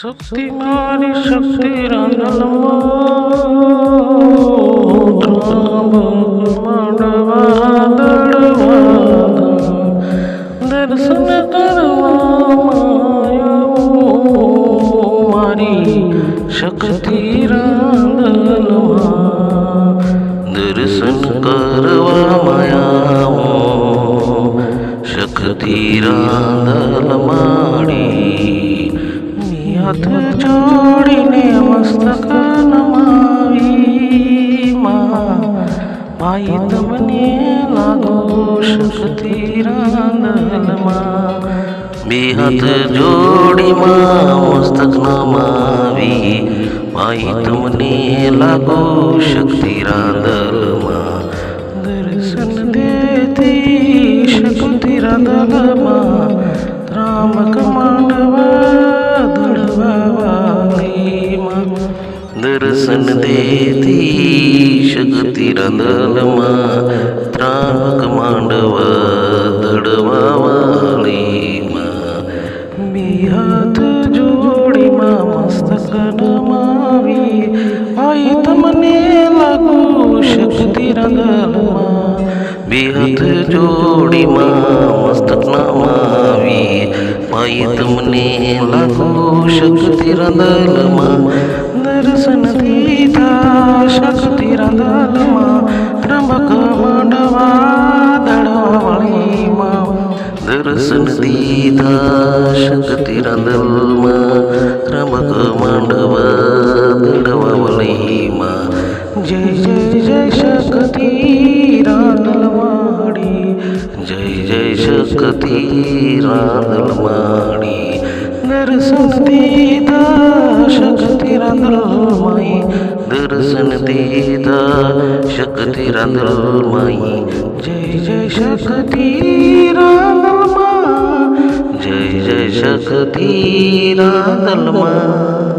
શક્તિ મારી શક્તિ દર્શન કરવા મારી શક્તિ દર્શન કરવા માયા શક્તિ રાંદલ માડી હાથ જોડીને મસ્તક નમાવી ભાઈ તમને લાગો શક્તિ રાંદલમાં બે હાથ જોડીમાં મસ્તક નમાવી ભાઈ તમને લાગો શક્તિ રાંદલમાં દર્શન દેતી શક્તિ રાંદલમાં રામક માંડવા દર્શન દેતી શક્તિ રાંદલમાં ત્રામક માંડવ દડવા વાળીમાં બે હાથ જોડીમાં મસ્તક નમાવી ભાઈ તમને લાગુ શક્તિ રાંદલમાં બે હાથ જોડીમાં મસ્તક નમાવી ભાઈ તમને લાગુ શક્તિ રાંદલમાં દર્શન દીધા શક્તિ રાંદલમાં ત્રંબક માંડવા દડવા વાળીમાં દર્શન દીધા શક્તિ રાંદલમાં ત્રંબક માંડવા દડવા વાળીમાં જય જય જય શક્તિ રાંદલવાડી જય જય શક્તિ રાંદલવાડી દર્શન દીધા શક્તિ રાંદલમાઈ દર્શન દીધા શક્તિ રાંદલમાઈ જય જય શક્તિ રાંદલમા જય જય શક્તિ રાંદલમા